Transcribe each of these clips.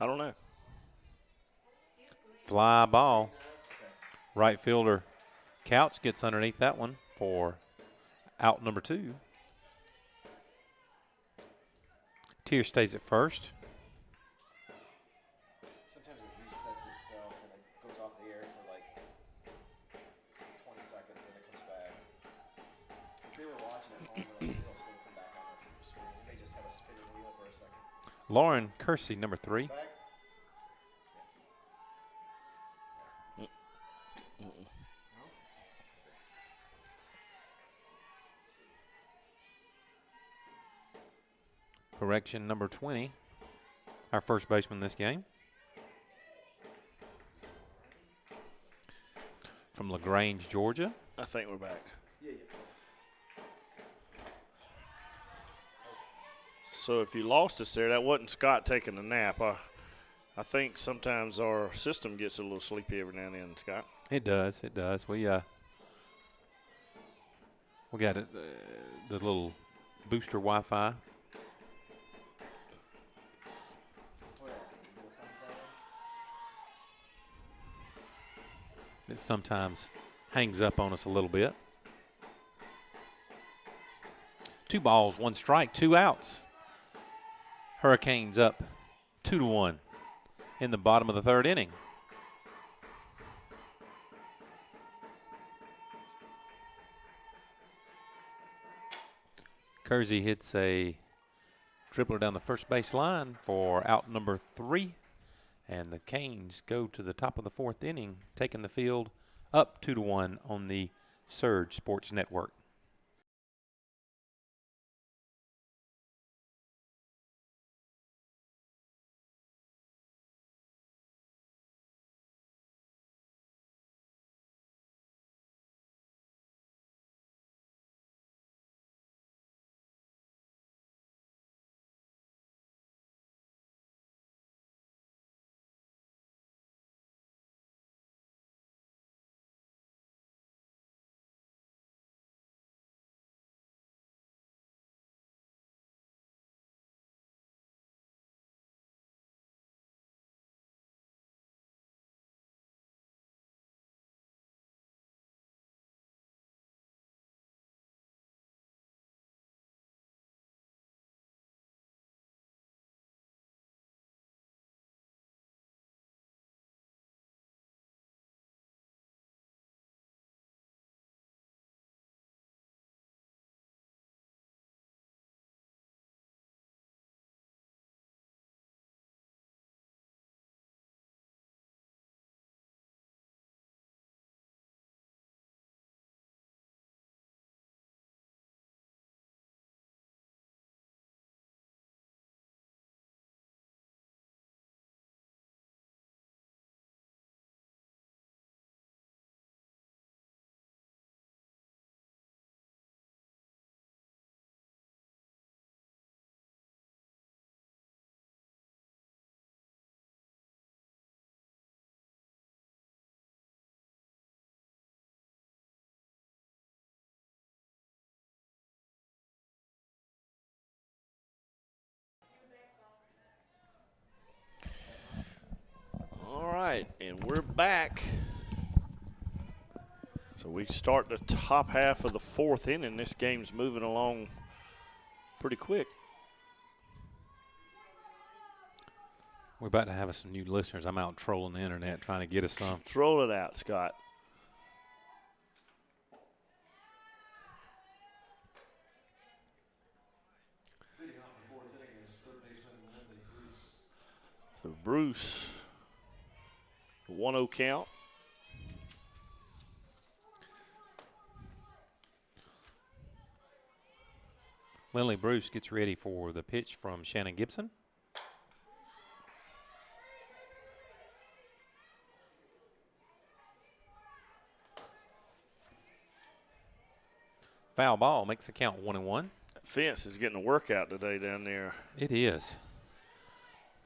I don't know. Fly ball. Right fielder Couch gets underneath that one for out number 2. Tier stays at first. Sometimes it resets itself and it goes off the air for like 20 seconds and then it comes back. If they were watching at home, like, it'll still come back on the screen. It may just have a spinning wheel for a second. Lauren Kersey, number 3. Back. Correction number 20. Our first baseman this game. From LaGrange, Georgia. I think we're back. Yeah. So if you lost us there, that wasn't Scott taking a nap. I think sometimes our system gets a little sleepy every now and then, Scott. It does. It does. We got it, the little booster Wi-Fi. It sometimes hangs up on us a little bit. 2 balls, 1 strike, 2 outs. Hurricanes up 2-1 in the bottom of the 3rd inning. Kersey hits a dribbler down the first base line for out number 3. And the Canes go to the top of the 4th inning, taking the field up 2-1 on the Surge Sports Network. All right, and we're back. So we start the top half of the 4th inning. This game's moving along pretty quick. We're about to have some new listeners. I'm out trolling the internet trying to get us some. Roll it out, Scott. So Bruce, 1-0 count. Lindley Bruce gets ready for the pitch from Shannon Gibson. Foul ball makes the count 1-1. That fence is getting a workout today down there. It is.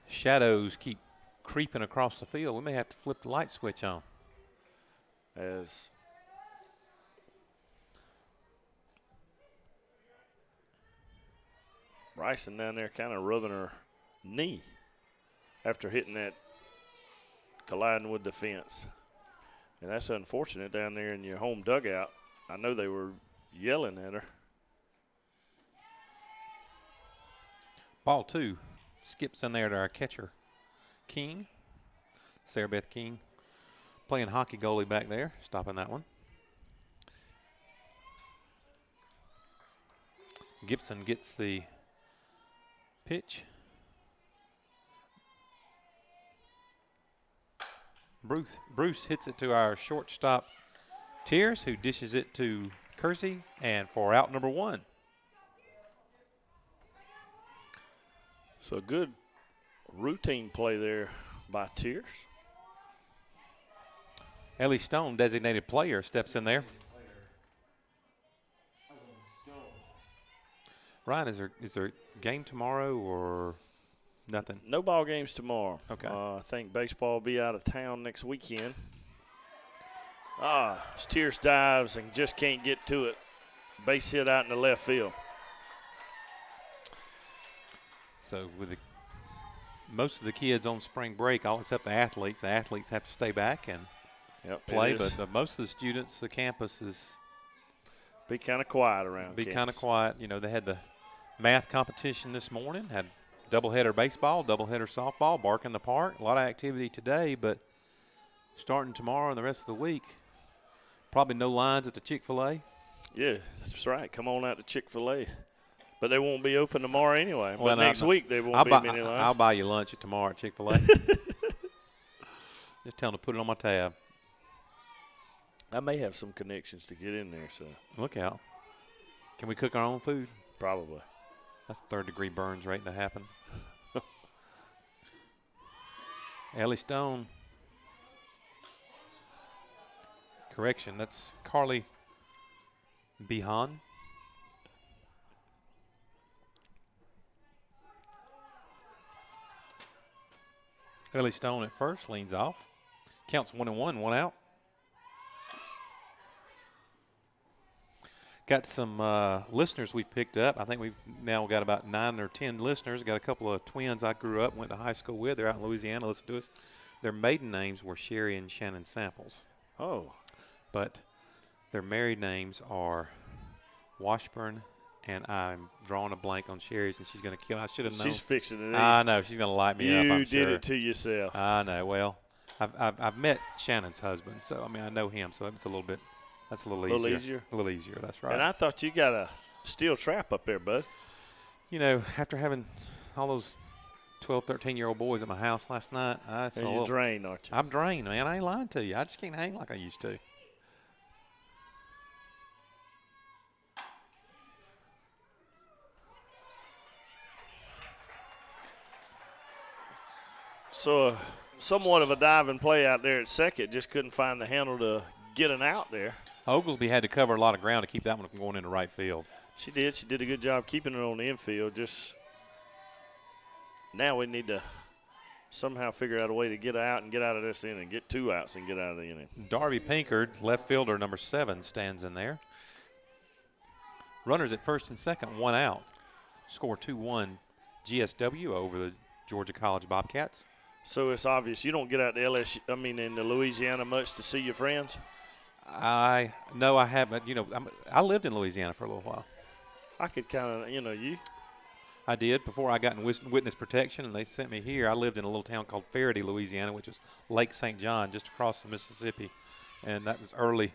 Shadows keep creeping across the field. We may have to flip the light switch on. As Bryson down there kind of rubbing her knee. after hitting that, colliding with the fence. And that's unfortunate down there in your home dugout. I know they were yelling at her. Ball 2 skips in there to our catcher, King. Sarah Beth King playing hockey goalie back there, stopping that one. Gibson gets the pitch. Bruce hits it to our shortstop, Tears, who dishes it to Kersey, and for out number 1. So a good routine play there by Tears. Ellie Stone, designated player, steps in there. Ryan, is there a game tomorrow or nothing? No ball games tomorrow. Okay. I think baseball will be out of town next weekend. Tears dives and just can't get to it. Base hit out in the left field. So with most of the kids on spring break, all except the athletes have to stay back and play. But most of the students, the campus is be kind of quiet around. Be kind of quiet. You know, they had the math competition this morning, had doubleheader baseball, doubleheader softball, Bark in the Park. A lot of activity today, but starting tomorrow and the rest of the week, probably no lines at the Chick-fil-A. Yeah, that's right. Come on out to Chick-fil-A. But they won't be open tomorrow anyway. Well, but next week there won't be many lines. I'll buy you lunch tomorrow at Chick-fil-A. Just tell them to put it on my tab. I may have some connections to get in there, so. Look out. Can we cook our own food? Probably. That's third-degree burns waiting to happen. Ellie Stone. Correction, that's Carly Behan. Ellie Stone at first, leans off. Counts 1-1, 1 out. Got some listeners we've picked up. I think we've now got about 9 or 10 listeners. Got a couple of twins I grew up, went to high school with. They're out in Louisiana. Listen to us. Their maiden names were Sherry and Shannon Samples. Oh. But their married names are Washburn, and I'm drawing a blank on Sherry's, and she's going to kill. I should have known. She's fixing it. I know. She's going to light me up, I'm sure. You did it to yourself. I know. Well, I've met Shannon's husband, so, I mean, I know him, so it's a little bit. That's a little easier. A little easier, that's right. And I thought you got a steel trap up there, bud. You know, after having all those 12, 13-year-old boys at my house last night, you're drained, aren't you? I'm drained, man. I ain't lying to you. I just can't hang like I used to. So somewhat of a diving play out there at second. Just couldn't find the handle to get an out there. Oglesby had to cover a lot of ground to keep that one from going into right field. She did. She did a good job keeping it on the infield. Just now we need to somehow figure out a way to get out and get out of this inning, get 2 outs and get out of the inning. Darby Pinkard, left fielder, number 7, stands in there. Runners at first and second, 1 out. Score 2-1 GSW over the Georgia College Bobcats. So it's obvious you don't get out to in Louisiana much to see your friends? No, I haven't. You know, I lived in Louisiana for a little while. I could kind of, you. I did before I got in witness protection, and they sent me here. I lived in a little town called Faraday, Louisiana, which is Lake St. John, just across the Mississippi, and that was early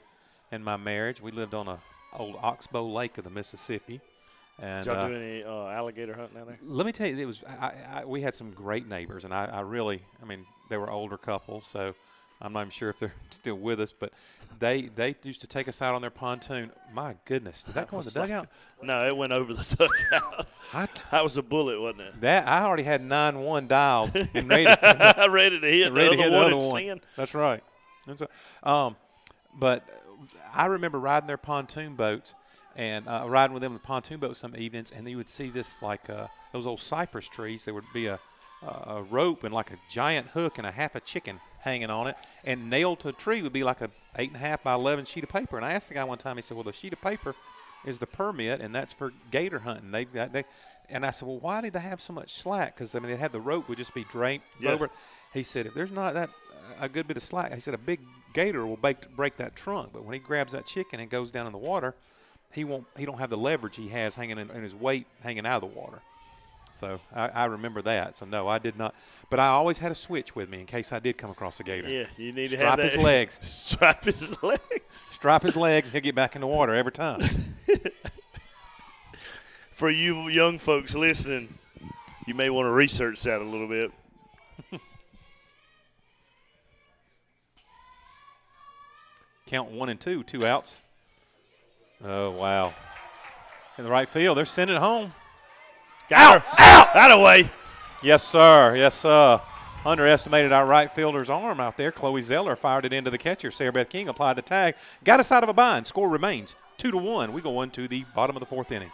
in my marriage. We lived on a old Oxbow Lake of the Mississippi. And, did y'all do any alligator hunting out there? Let me tell you, it was we had some great neighbors, and I really, they were older couples, so I'm not even sure if they're still with us, but they used to take us out on their pontoon. My goodness, did that go in the dugout? No, it went over the dugout. That was a bullet, wasn't it? That I already had 9-1 dialed and ready to hit the other one. That's right. But I remember riding their pontoon boats and riding with them in the pontoon boat some evenings, and you would see this like those old cypress trees. There would be a rope and like a giant hook and a half a chicken hanging on it, and nailed to a tree would be like a 8.5 by 11 sheet of paper. And I asked the guy one time, he said, well, the sheet of paper is the permit, and that's for gator hunting. And I said, well, why did they have so much slack? Because, I mean, they had the rope would just be draped Yeah. over. He said, if there's not that a good bit of slack, he said a big gator will break that trunk. But when he grabs that chicken and goes down in the water, he don't have the leverage he has hanging in his weight hanging out of the water. So I remember that. So, no, I did not. But I always had a switch with me in case I did come across a gator. Yeah, you need to have that. Strap his legs. Strap his legs. Strap his legs, he'll get back in the water every time. For you young folks listening, you may want to research that a little bit. Count 1 and 2, 2 outs. Oh, wow. In the right field, they're sending it home. Got her. Out! That away. Yes, sir. Yes, sir. Underestimated our right fielder's arm out there. Chloe Zeller fired it into the catcher. Sarah Beth King applied the tag. Got us out of a bind. Score remains 2-1. We go on to the bottom of the 4th inning.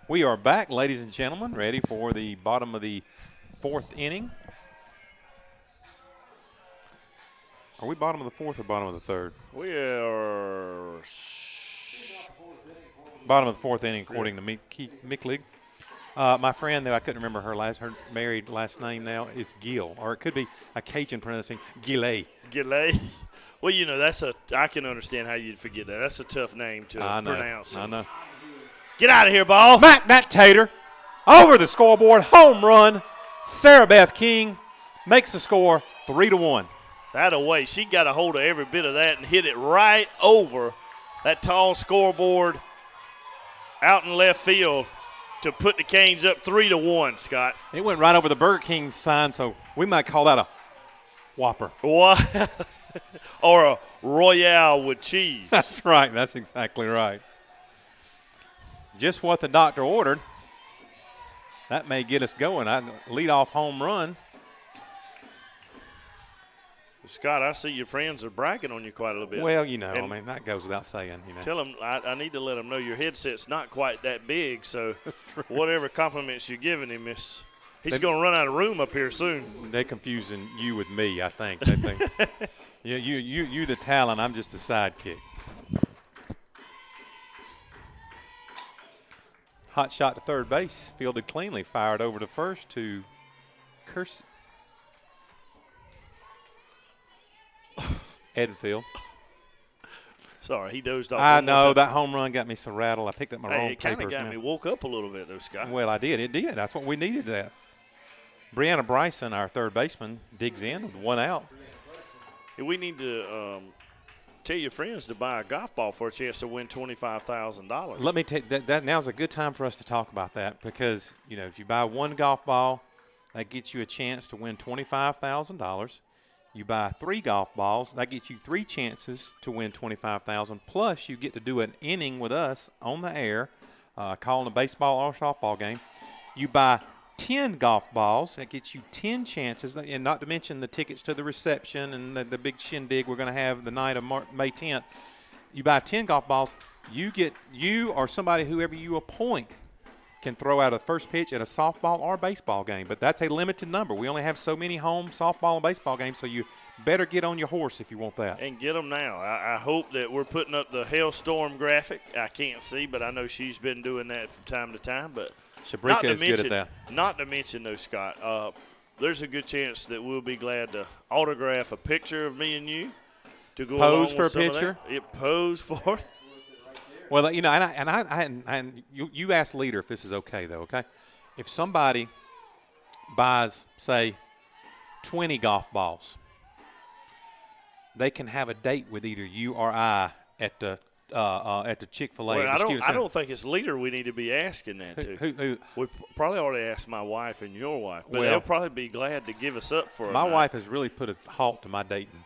We are back, ladies and gentlemen, ready for the bottom of the 4th inning. Are we bottom of the 4th or bottom of the 3rd? We are Bottom of the 4th inning, according to Micklig. My friend, though I couldn't remember her married last name now, is Gill, or it could be a Cajun pronouncing Gillet. Gillet. Well, you know, I can understand how you'd forget that. That's a tough name to pronounce. I know. Get out of here, ball. Matt that tater over the scoreboard, home run. Sarah Beth King makes the score 3-1. That away. She got a hold of every bit of that and hit it right over that tall scoreboard out in left field to put the Canes up 3-1, Scott. It went right over the Burger King sign, so we might call that a Whopper. What? Or a Royale with cheese. That's right. That's exactly right. Just what the doctor ordered. That may get us going. Lead-off home run. Scott, I see your friends are bragging on you quite a little bit. Well, you know, I mean, that goes without saying. You know. Tell them I need to let them know your headset's not quite that big, so whatever compliments you're giving him, he's going to run out of room up here soon. They're confusing you with me, I think. They think you the talent, I'm just the sidekick. Hot shot to third base, fielded cleanly, fired over to first to Edenfield. Sorry, he dozed off. I know, that home run got me so rattled. I picked up my wrong it kind of papers. got me woke up a little bit, though, Scott. Well, I did. It did. That's what we needed. That. Brianna Bryson, our third baseman, digs in with 1 out. We need to tell your friends to buy a golf ball for a chance to win $25,000. Let me take that. Now's a good time for us to talk about that because, you know, if you buy 1 golf ball, that gets you a chance to win $25,000. You buy 3 golf balls, that gets you 3 chances to win $25,000. Plus, you get to do an inning with us on the air, calling a baseball or softball game. You buy 10 golf balls, that gets you 10 chances, and not to mention the tickets to the reception and the big shindig we're going to have the night of May 10th. You buy 10 golf balls, you or somebody, whoever you appoint, can throw out a first pitch at a softball or baseball game, but that's a limited number. We only have so many home softball and baseball games, so you better get on your horse if you want that. And get them now. I hope that we're putting up the hailstorm graphic. I can't see, but I know she's been doing that from time to time. But Shabrika is good at that. Not to mention, though, Scott, there's a good chance that we'll be glad to autograph a picture of me and you to go pose along for with a picture. Pose for it. Well, you know, and you asked Leader if this is okay, though, okay? If somebody buys, say, 20 golf balls, they can have a date with either you or I at the Chick-fil-A. Well, I don't think it's Leader we need to be asking that to. Who? We probably ought to ask my wife and your wife, but Well, they'll probably be glad to give us up for my a night. wife has really put a halt to my dating.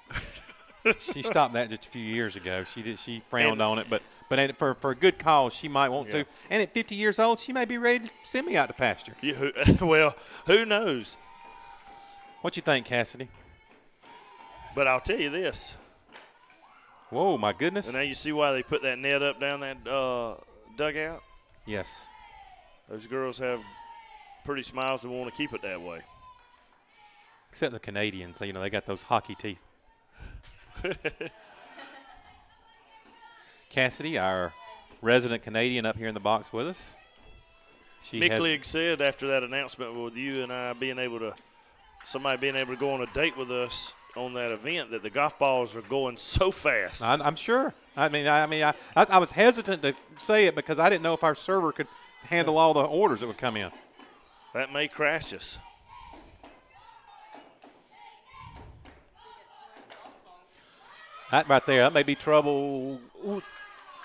She stopped that just a few years ago. She frowned on it, but for a good cause, she might want to. And at 50 years old, she may be ready to send me out to pasture. Well, who knows? What you think, Cassidy? But I'll tell you this. Whoa, my goodness. And now you see why they put that net up down that dugout? Yes. Those girls have pretty smiles and want to keep it that way. Except the Canadians. You know, they got those hockey teeth. Cassidy, our resident Canadian up here in the box with us. Mick League said after that announcement with you and I somebody being able to go on a date with us on that event, that the golf balls are going so fast. I'm sure. I was hesitant to say it because I didn't know if our server could handle all the orders that would come in. That may crash us. That right there, that may be trouble. Ooh,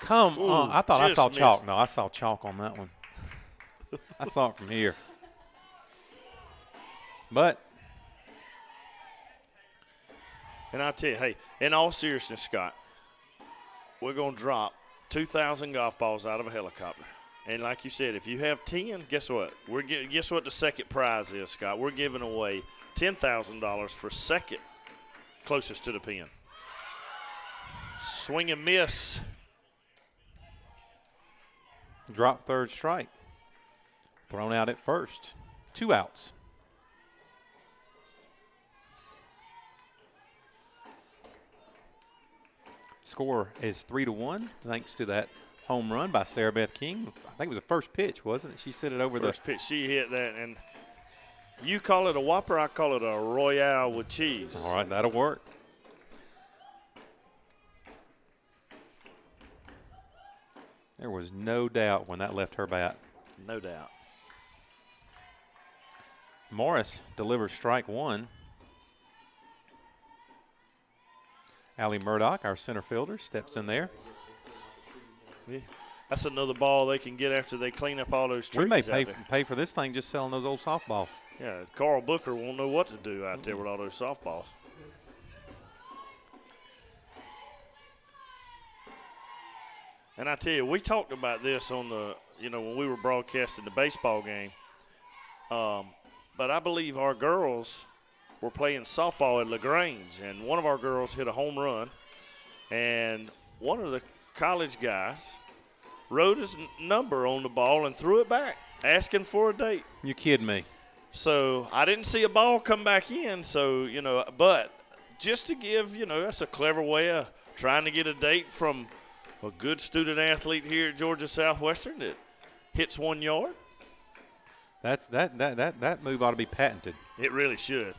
come on. I thought I saw chalk. No, I saw chalk on that one. I saw it from here. But. And I'll tell you, hey, in all seriousness, Scott, we're going to drop 2,000 golf balls out of a helicopter. And like you said, if you have 10, guess what? Guess what the second prize is, Scott? We're giving away $10,000 for second closest to the pin. Swing and miss. Drop third strike. Thrown out at first. 2 outs. Score is 3-1 thanks to that home run by Sarah Beth King. I think it was the first pitch, wasn't it? She sent it over first pitch. She hit that, and you call it a Whopper, I call it a Royale with cheese. All right, that'll work. There was no doubt when that left her bat. No doubt. Morris delivers strike one. Allie Murdoch, our center fielder, steps in there. Yeah. That's another ball they can get after they clean up all those trees. We may pay for this thing just selling those old softballs. Yeah, Carl Booker won't know what to do out there with all those softballs. And I tell you, we talked about this on when we were broadcasting the baseball game. But I believe our girls were playing softball at LaGrange, and one of our girls hit a home run, and one of the college guys wrote his number on the ball and threw it back, asking for a date. You kidding me? So I didn't see a ball come back in, but just to give, that's a clever way of trying to get a date from a good student athlete here at Georgia Southwestern that hits 1 yard. That move ought to be patented. It really should.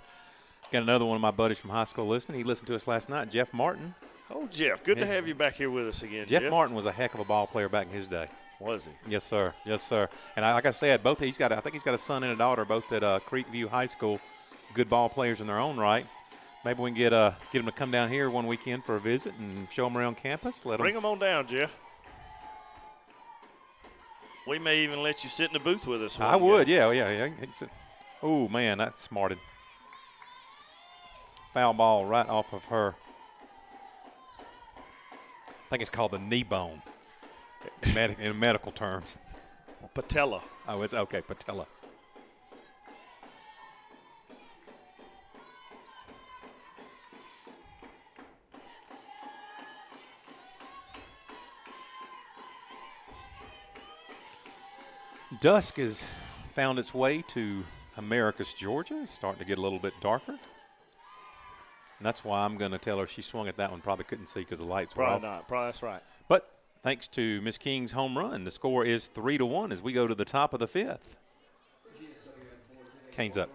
Got another one of my buddies from high school listening. He listened to us last night, Jeff Martin. Oh, Jeff, good to have you back here with us again, Jeff. Jeff Martin was a heck of a ball player back in his day. Was he? Yes, sir. Yes, sir. And like I said, I think he's got a son and a daughter, both at Creekview High School. Good ball players in their own right. Maybe we can get them to come down here one weekend for a visit and show them around campus. Bring them on down, Jeff. We may even let you sit in the booth with us. I would, yeah. Oh, man, that's smarted. Foul ball right off of her. I think it's called the knee bone in medical terms. Patella. Oh, it's okay, patella. Dusk has found its way to Americus, Georgia. It's starting to get a little bit darker. And that's why I'm going to tell her she swung at that one. Probably couldn't see because the lights were off. Probably not. Probably that's right. But thanks to Miss King's home run, the score is 3-1 as we go to the top of the fifth. Canes up.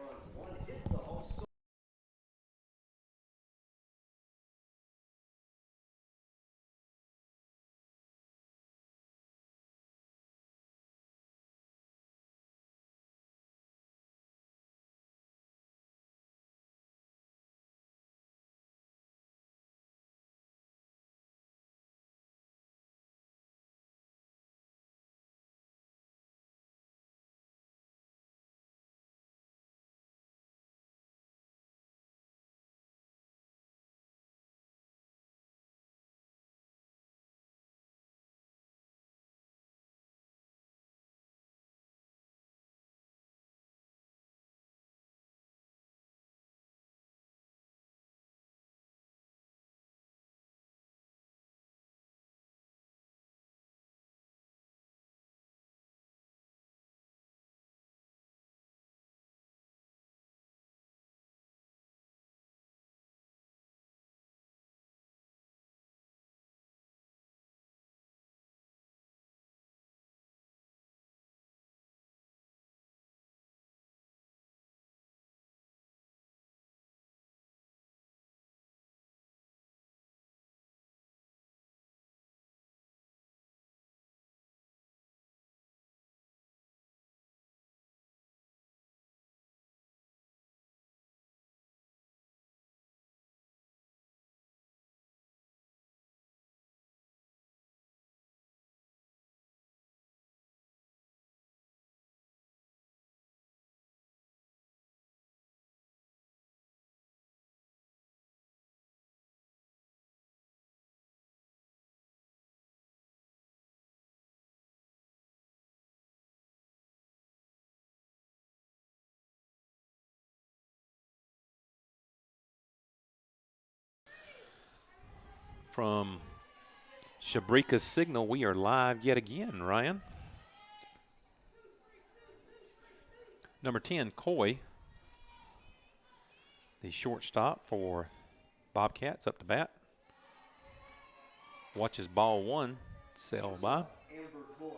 From Shabrika's signal, we are live yet again, Ryan. Number 10, Coy, the shortstop for Bobcats, up to bat. Watches ball one sail by. Amber Coy.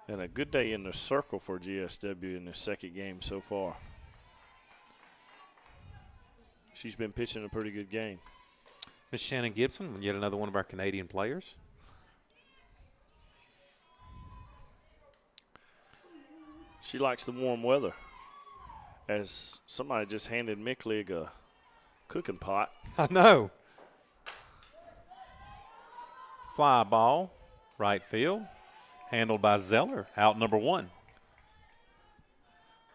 And a good day in the circle for GSW in the second game so far. She's been pitching a pretty good game. Miss Shannon Gibson, yet another one of our Canadian players. She likes the warm weather. As somebody just handed Micklig a cooking pot. I know. Fly ball, right field. Handled by Zeller, out number one.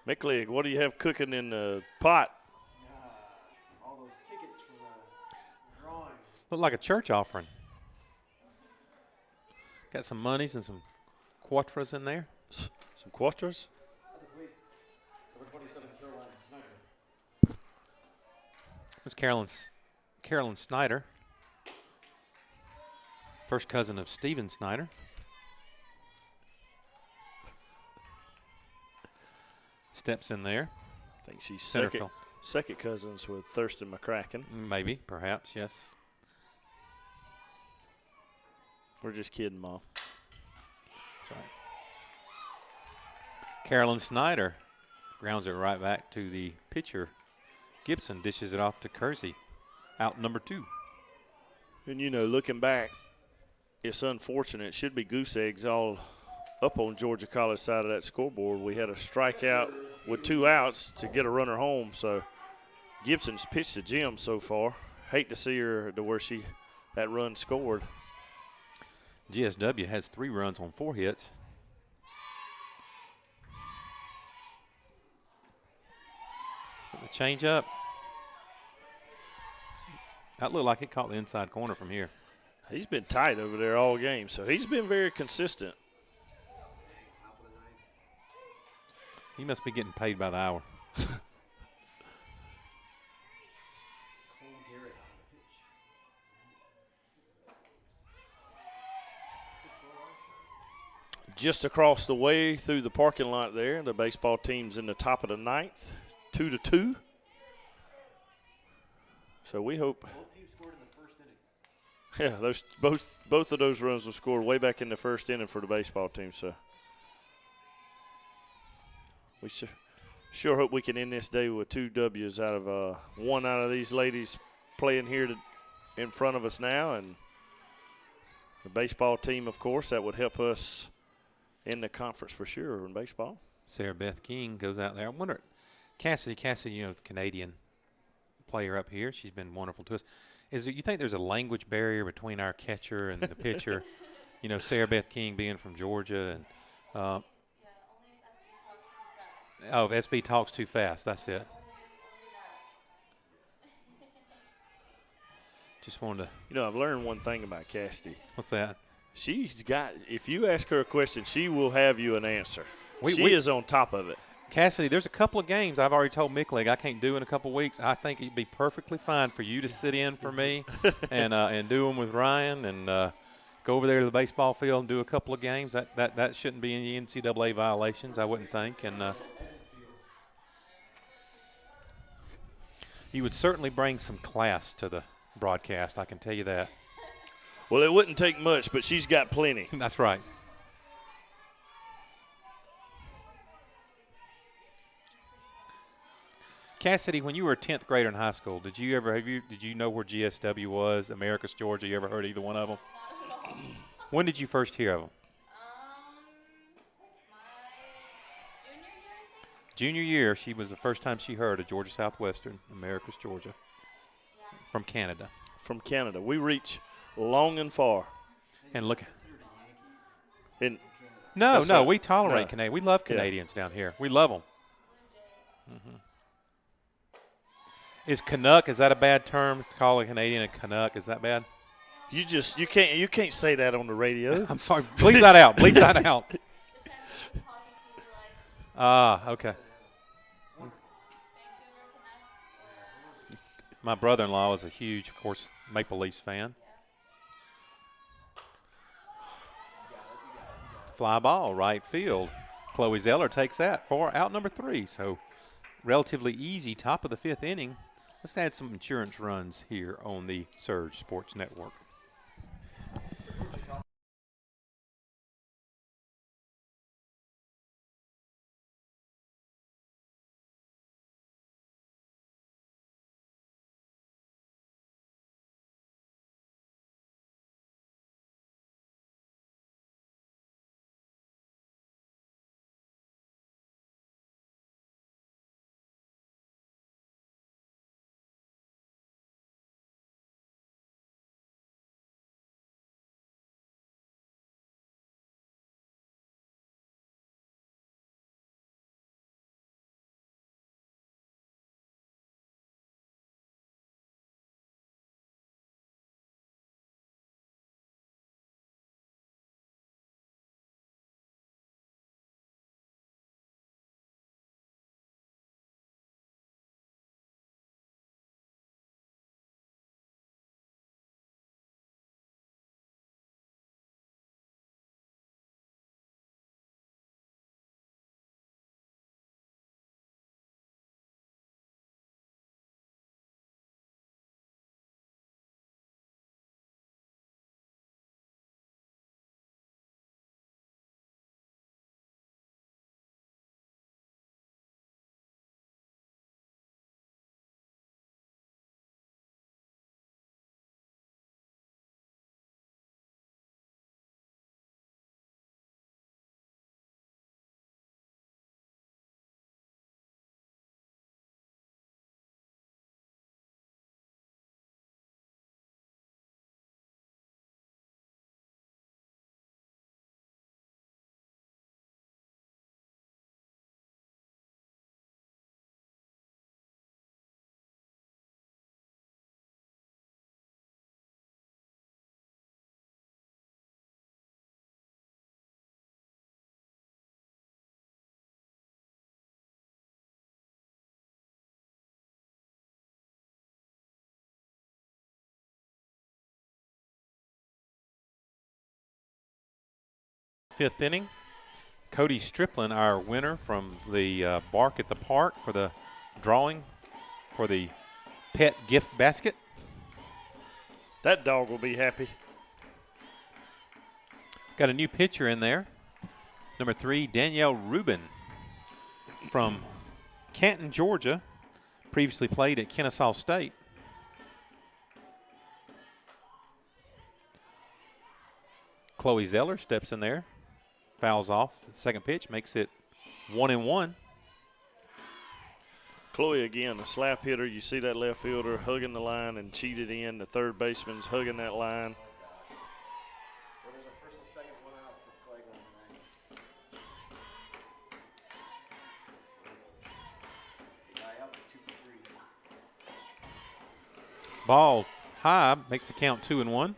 Micklig, what do you have cooking in the pot? All those tickets from the drawing. Looked like a church offering. Got some monies and some quattras in there. Some quattras? Number 27, Caroline Snyder. Miss Carolyn Snyder. First cousin of Steven Snyder. Steps in there. I think she's Center second, field. second cousins with Thurston McCracken. Maybe, perhaps, yes. We're just kidding, Mom. That's right. Carolyn Snyder grounds it right back to the pitcher. Gibson dishes it off to Kersey. Out number two. And, you know, looking back, it's unfortunate. It should be goose eggs all up on Georgia College side of that scoreboard. We had a strikeout with 2 outs to get a runner home. So Gibson's pitched to Jim so far. Hate to see her to where that run scored. GSW has 3 runs on 4 hits. The change up. That looked like it caught the inside corner from here. He's been tight over there all game, so he's been very consistent. He must be getting paid by the hour. just across the way through the parking lot there. The baseball team's in the top of the ninth, 2-2. So we hope. Both teams scored in the first inning. Yeah, those both of those runs were scored way back in the first inning for the baseball team. So we sure hope we can end this day with 2 W's out of one out of these ladies playing here in front of us now, and the baseball team, of course, that would help us in the conference for sure in baseball. Sarah Beth King goes out there. I wonder, Cassidy, Canadian player up here. She's been wonderful to us. You think there's a language barrier between our catcher and the pitcher? Sarah Beth King being from Georgia, and SB talks too fast. That's it. Just wanted to. I've learned one thing about Cassidy. What's that? She's got. If you ask her a question, she will have you an answer. She is on top of it. Cassidy, there's a couple of games I've already told Mickleg I can't do in a couple of weeks. I think it'd be perfectly fine for you to sit in for me and do them with Ryan and go over there to the baseball field and do a couple of games. That shouldn't be any NCAA violations, I wouldn't think. And you would certainly bring some class to the broadcast, I can tell you that. Well, it wouldn't take much, but she's got plenty. That's right. Cassidy, when you were a 10th grader in high school, did you know where GSW was, Americus, Georgia? You ever heard either one of them? Not at all. When did you first hear of them? My junior year, I think. Junior year, she was the first time she heard of Georgia Southwestern, Americus, Georgia, Yeah. from Canada. From Canada. We reach long and far. And look, And no, That's right. we tolerate No. Canadians. We love Yeah. Canadians down here. We love them. Is Canuck, is that a bad term? Call a Canadian a Canuck, is that bad? you can't say that on the radio. I'm sorry. Bleep that out. Bleep that out. Depends who you're talking to, like Okay. Vancouver Canucks. My brother-in-law is a huge, of course, Maple Leafs fan. Fly ball, right field. Chloe Zeller takes that for out number 3. So relatively easy, top of the 5th inning. Let's add some insurance runs here on the Surge Sports Network. Fifth inning. Cody Striplin, our winner from the Bark at the Park for the drawing for the pet gift basket. That dog will be happy. Got a new pitcher in there. Number 3, Danielle Rubin from Canton, Georgia. Previously played at Kennesaw State. Chloe Zeller steps in there. Fouls off. The second pitch makes it 1-1. Chloe again, a slap hitter. You see that left fielder hugging the line and cheated in. The third baseman's hugging that line. Well, there's a first and second, one out for Flagler tonight. The guy up is 2 for 3. Ball high makes the count 2-1.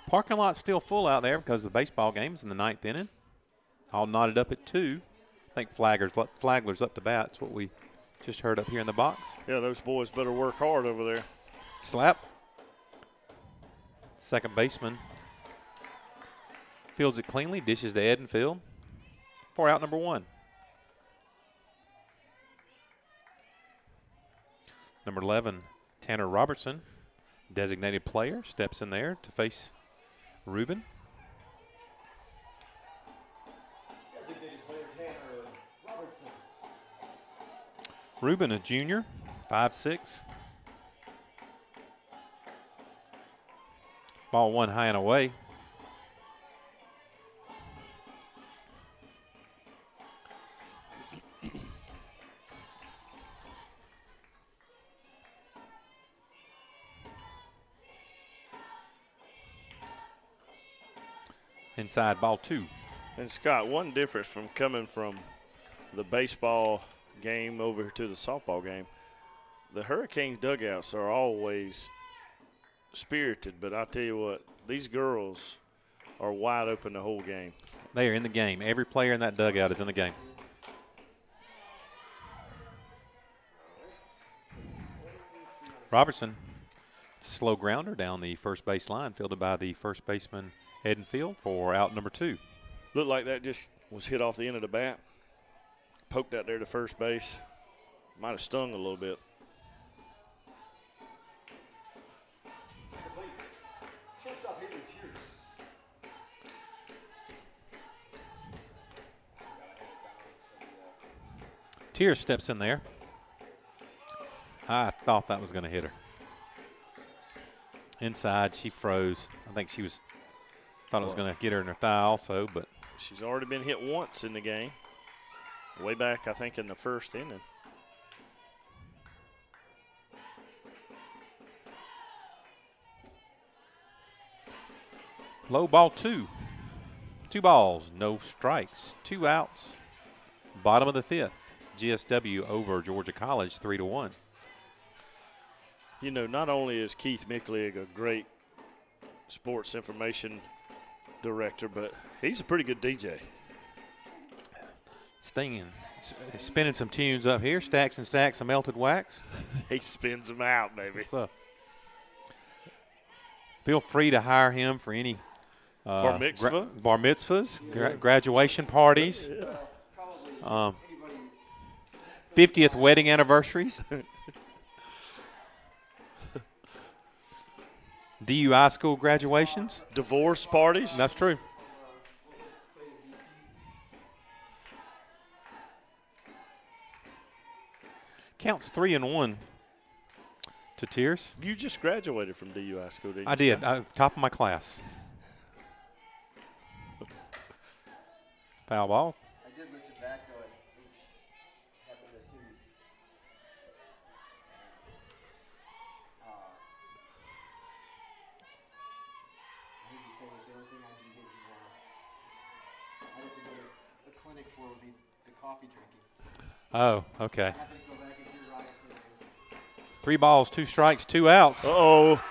Parking lot still full out there because the baseball game's in the 9th inning. All knotted up at 2. I think Flagler's up to bat. That's what we just heard up here in the box. Yeah, those boys better work hard over there. Slap. Second baseman fields it cleanly, dishes to Edenfield for out number 1. Number 11, Tanner Robertson, designated player, steps in there to face Rubin. Designated player Tanner Robertson. Rubin, a junior, 5'6". Ball one high and away. Inside, ball 2. And Scott, one difference from coming from the baseball game over to the softball game, the Hurricanes dugouts are always spirited, but I tell you what, these girls are wide open the whole game. They are in the game. Every player in that dugout is in the game. Robertson, it's a slow grounder down the first base line, fielded by the first baseman Edenfield for out number 2. Looked like that just was hit off the end of the bat, poked out there to first base. Might have stung a little bit. Tier steps in there. I thought that was going to hit her. Inside, she froze. I think she thought it was going to get her in her thigh also, but She's already been hit once in the game, way back, I think, in the first inning. low ball 2. 2 balls, no strikes, 2 outs. Bottom of the 5th. GSW over Georgia College 3-1. You know, not only is Keith Micklig a great sports information director, but he's a pretty good DJ. Stinging, spinning some tunes up here. Stacks and stacks of melted wax. He spins them out, baby. So, feel free to hire him for any Bar mitzvah? bar mitzvahs, graduation parties, 50th wedding anniversaries, DUI school graduations. Divorce parties? That's true. Counts 3-1 to Tiers. You just graduated from DUI school, didn't you? I did. Scott? Top of my class. Foul ball. I did listen back though. It happened to Hughes. I heard you say that the only thing I didn't to go to a clinic for would be the coffee drinking. Oh, okay. I happened to go back and hear Ryan say things. 3 balls, 2 strikes, 2 outs. Uh-oh.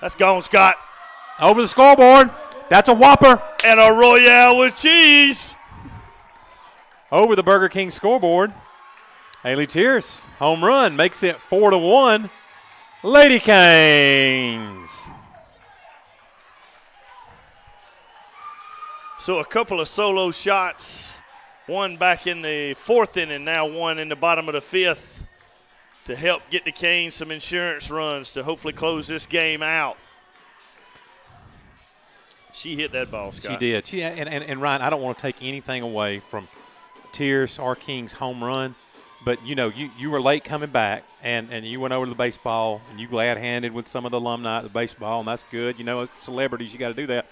That's gone, Scott. Over the scoreboard. That's a whopper. And a Royale with cheese. Over the Burger King scoreboard. Haley Tierce, home run, makes it 4-1. Lady Canes. So a couple of solo shots, one back in the fourth inning, now one in the bottom of the fifth to help get the Canes some insurance runs to hopefully close this game out. She hit that ball, Scott. She did. And Ryan, I don't want to take anything away from Tierce or King's home run, but, you were late coming back, and you went over to the baseball, and you glad-handed with some of the alumni at the baseball, and that's good. As celebrities, you got to do that.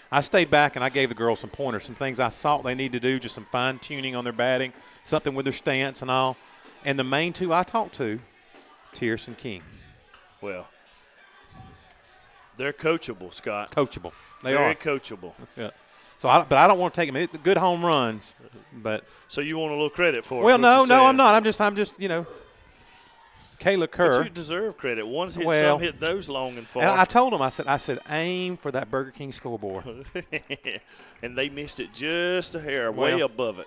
I stayed back, and I gave the girls some pointers, some things I thought they need to do, just some fine-tuning on their batting, something with their stance and all. And the main two I talked to, Tierce and King. Well, they're coachable, Scott. Coachable. They Very are. coachable. That's it. But I don't want to take them. It's good home runs, but so you want a little credit for it? Well, no, I'm not. I'm just Kayla Kerr. But you deserve credit. One's hit Well, some, hit those long and far. And I told them, I said, aim for that Burger King scoreboard. And they missed it just a hair, way above it.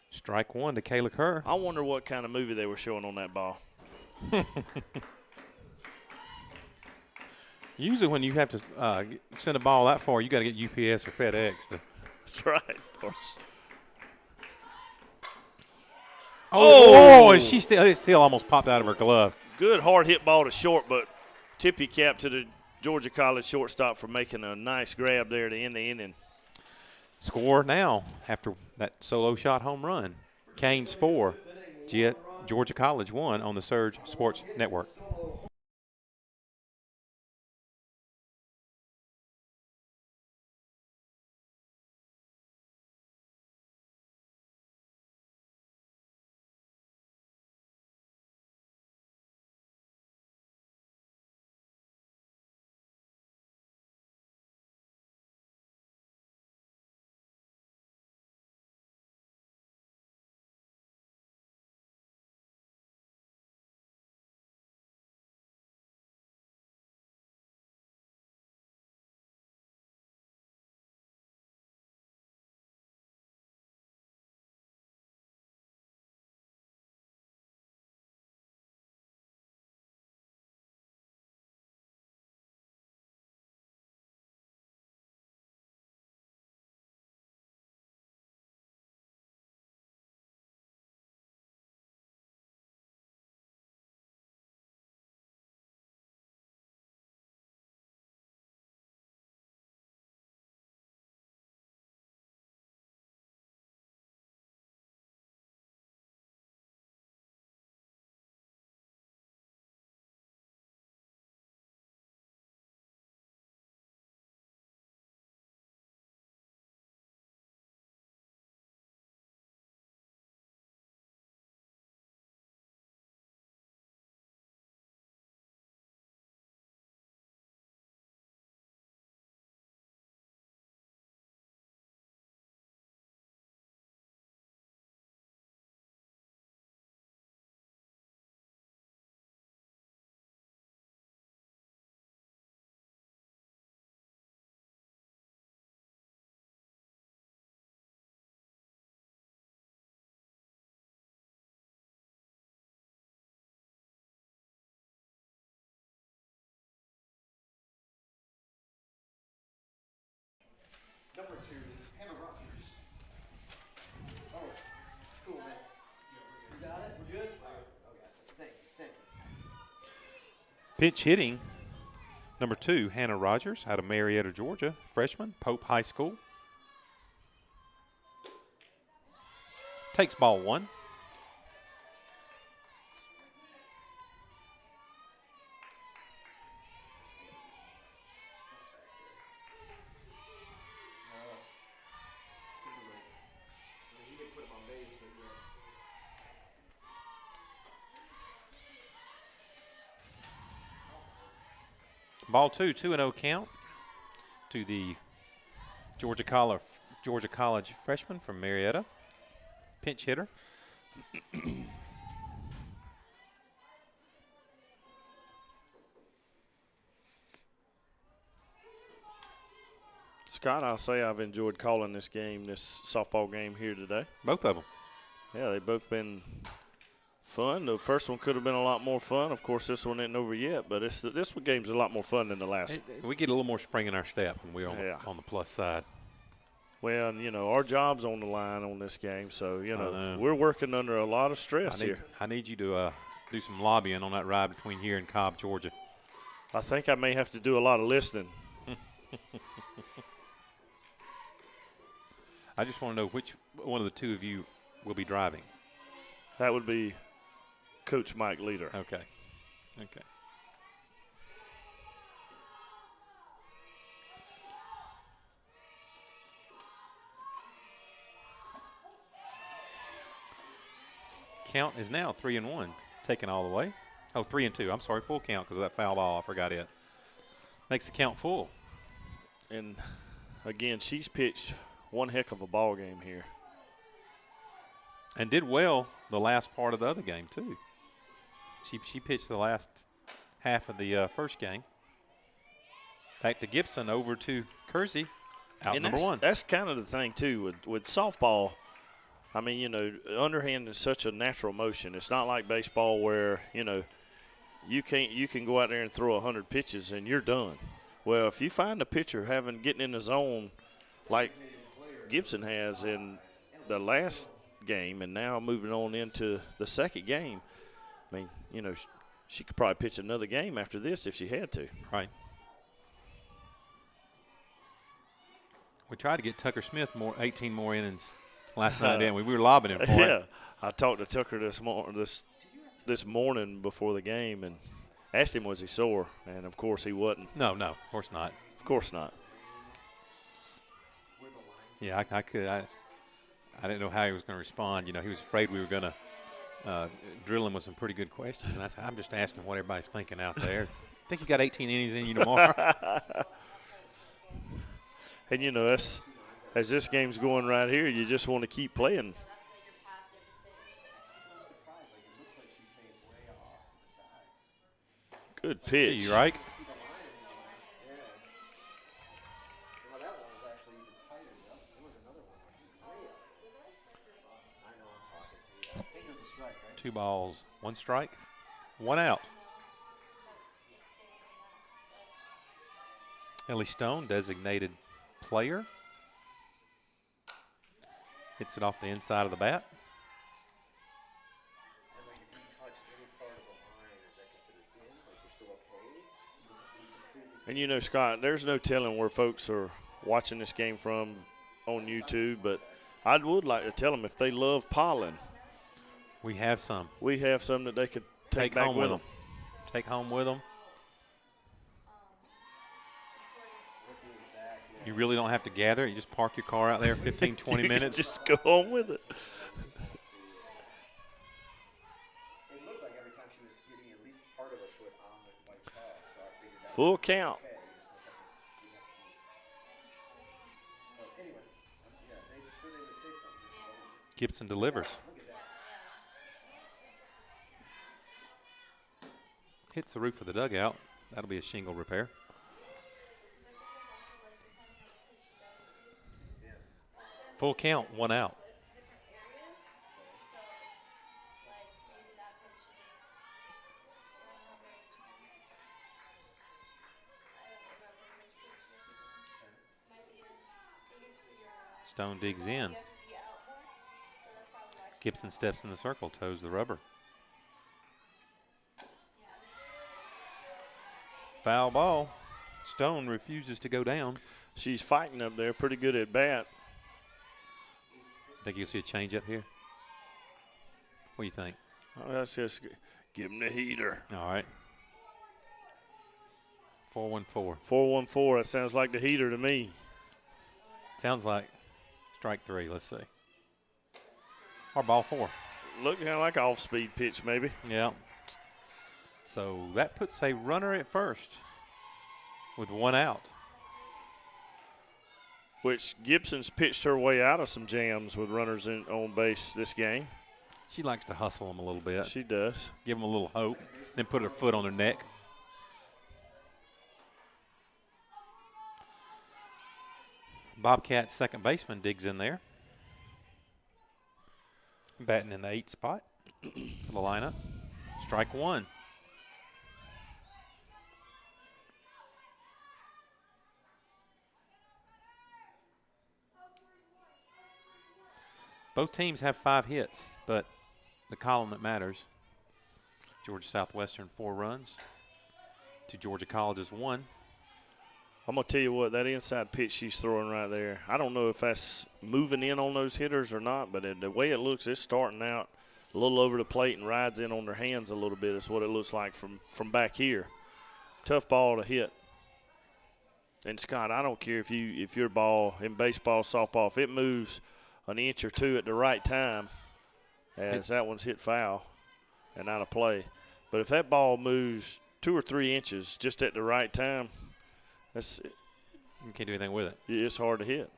Strike one to Kayla Kerr. I wonder what kind of movie they were showing on that ball. Usually when you have to send a ball that far, you got to get UPS or FedEx. That's right. And it still almost popped out of her glove. Good hard hit ball to short, but tippy cap to the Georgia College shortstop for making a nice grab there to end the inning. Score now after that solo shot home run. Canes 4, Georgia College 1 on the Surge Sports Network. Number 2, Hannah Rogers. Oh, cool, man. You got it? We're good? Okay. Thank you. Pitch hitting, number 2, Hannah Rogers out of Marietta, Georgia, freshman, Pope High School. Takes ball 1. Ball 2, 2-0 count to the Georgia College freshman from Marietta, pinch hitter. Scott, I'll say I've enjoyed calling this game, this softball game here today. Both of them. Yeah, they've both been fun. The first one could have been a lot more fun. Of course, this one isn't over yet, but this game's a lot more fun than the last one. We get a little more spring in our step when we're Yeah. on the plus side. Well, and, our job's on the line on this game, so, know. we're working under a lot of stress here. I need you to do some lobbying on that ride between here and Cobb, Georgia. I think I may have to do a lot of listening. I just want to know which one of the two of you will be driving. That would be Coach Mike Leader. Okay. Count is now 3-1, taken all the way. Oh, 3-2. I'm sorry, full count because of that foul ball. I forgot it. Makes the count full. And, again, she's pitched one heck of a ball game here. And did well the last part of the other game, too. She pitched the last half of the first game. Back to Gibson, over to Kersey, out And number one. That's kind of the thing, too, with softball. I mean, underhand is such a natural motion. It's not like baseball where, you can go out there and throw 100 pitches and you're done. Well, if you find a pitcher getting in the zone like Gibson has in the last game and now moving on into the second game, I mean, she could probably pitch another game after this if she had to. Right. We tried to get Tucker Smith 18 more innings last night, didn't we? We were lobbing him for Yeah. it. I talked to Tucker this morning before the game and asked him was he sore, and of course he wasn't. No, of course not. Of course not. Yeah, I didn't know how he was going to respond. He was afraid we were going to drill him with some pretty good questions. And I'm just asking what everybody's thinking out there. Think you got 18 innings in you tomorrow? And, as this game's going right here, you just want to keep playing. Good pitch. You right? Well, that one was actually even tighter. There was another one way up. I know I'm talking to you. I think it was a strike, right? 2 balls, 1 strike, 1 out. Ellie Stone, designated player. Hits it off the inside of the bat. And like if you touch any part of the line, is that considered in? Like you're still okay? And, Scott, there's no telling where folks are watching this game from on YouTube, but I would like to tell them if they love pollen, We have some. we have some that they could take back home with with them. Take home with them. You really don't have to gather it. You just park your car out there 15, 20 You can minutes. just go on with it. It looked like every time she was getting at least part of her foot on the white chalk, so I figured that Full count. okay. You just must have to. But anyway, yeah, they sure they would say something. It wasn't- Gibson delivers. Look at that. Hits the roof of the dugout. That'll be a shingle repair. Full count, 1 out. Stone digs in. Gibson steps in the circle, toes the rubber. Foul ball. Stone refuses to go down. She's fighting up there, pretty good at bat. Think you'll see a change up here? What do you think? Oh, that's just give him the heater. All right. 4-1-4. 4-1-4. That sounds like the heater to me. Sounds like strike 3. Let's see. Or ball 4. Look kind of like an off-speed pitch, maybe. Yeah. So that puts a runner at first with 1 out. Which Gibson's pitched her way out of some jams with runners on base this game. She likes to hustle them a little bit. She does. Give them a little hope, then put her foot on their neck. Bobcat second baseman digs in there. Batting in the 8th spot. for the lineup. Strike one. Both teams have 5 hits, but the column that matters, Georgia Southwestern 4 runs to Georgia College's 1. I'm going to tell you what, that inside pitch she's throwing right there, I don't know if that's moving in on those hitters or not, but the way it looks, it's starting out a little over the plate and rides in on their hands a little bit is what it looks like from back here. Tough ball to hit. And, Scott, I don't care if your ball in baseball, softball, if it moves an inch or two at the right time, as that one's hit foul and out of play. But if that ball moves 2 or 3 inches just at the right time, You can't do anything with it. it's hard to hit.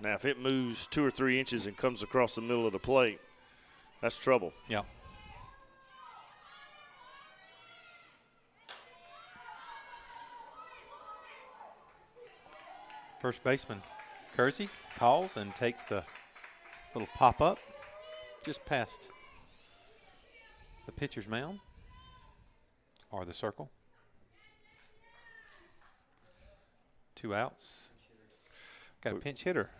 Now, if it moves 2 or 3 inches and comes across the middle of the plate, that's trouble. Yeah. First baseman Kersey calls and takes the little pop-up just past the pitcher's mound or the circle. 2 outs. Got a pinch hitter.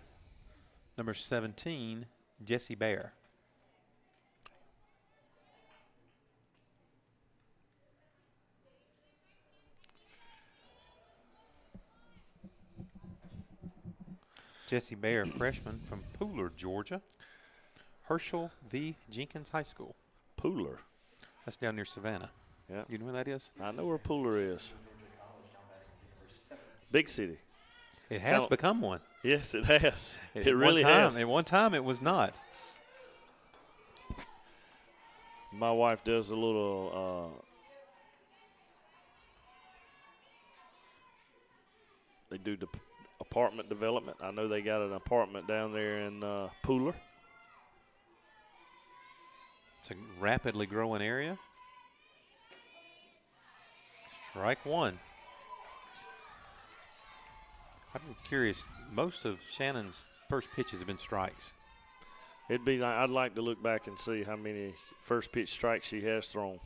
Number 17, Jesse Bear. Jesse Bear, freshman from Pooler, Georgia. Herschel V. Jenkins High School. Pooler. That's down near Savannah. Yeah. You know where that is? I know where Pooler is. Big city. It has become one. Yes, it has. It At really one time, has. At one time, it was not. My wife does a little they do the apartment development. I know they got an apartment down there in Pooler. It's a rapidly growing area. Strike one. I'm curious. Most of Shannon's first pitches have been strikes. I'd like to look back and see how many first pitch strikes she has thrown.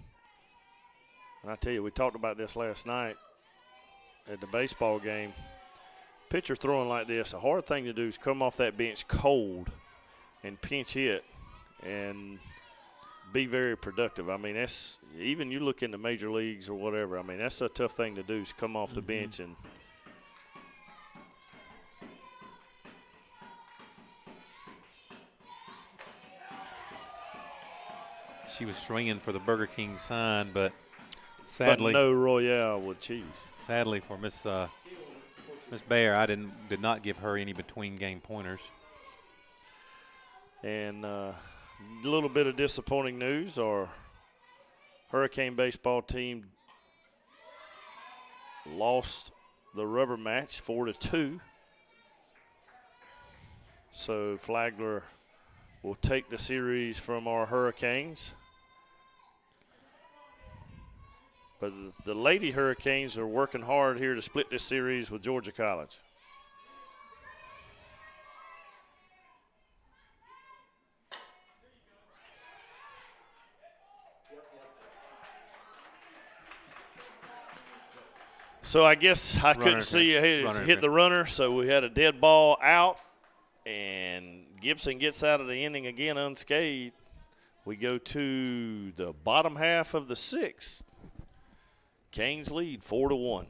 And I tell you, we talked about this last night at the baseball game. Pitcher throwing like this, a hard thing to do is come off that bench cold and pinch hit and be very productive. I mean, that's even you look in the major leagues or whatever. I mean, that's a tough thing to do is come off the bench and. She was swinging for the Burger King sign, but sadly, but no Royale with cheese. Sadly for Miss Bear, I did not give her any between game pointers. And a little bit of disappointing news: our Hurricane baseball team lost the rubber match 4-2. So Flagler will take the series from our Hurricanes. But the Lady Hurricanes are working hard here to split this series with Georgia College. So I guess I couldn't see you hit the runner, so we had a dead ball out, and Gibson gets out of the inning again unscathed. We go to the bottom half of the 6th. Canes lead 4-1.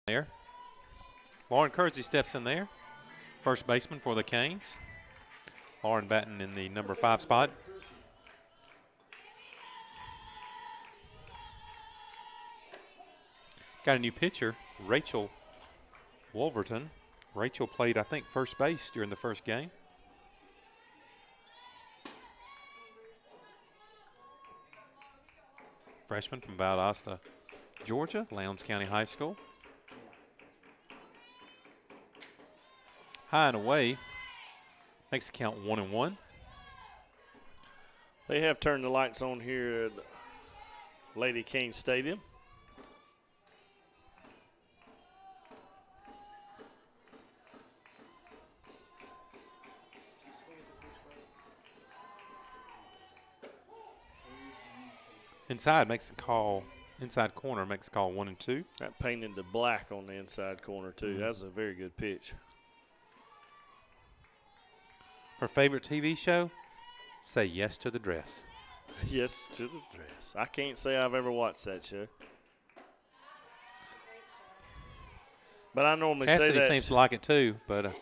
there. Lauren Kersey steps in there. First baseman for the Canes. Lauren batting in the number 5 spot. Got a new pitcher, Rachel Wolverton. Rachel played, I think, first base during the first game. Freshman from Valdosta, Georgia, Lowndes County High School. High and away. Makes the count 1-1. They have turned the lights on here at Lady King Stadium. Inside makes the call. Inside corner makes the call 1-2. That painted the black on the inside corner, too. That was a very good pitch. Her favorite TV show? Say Yes to the Dress. Yes to the dress. I can't say I've ever watched that show. But I normally say Cassidy that. seems to like it too, but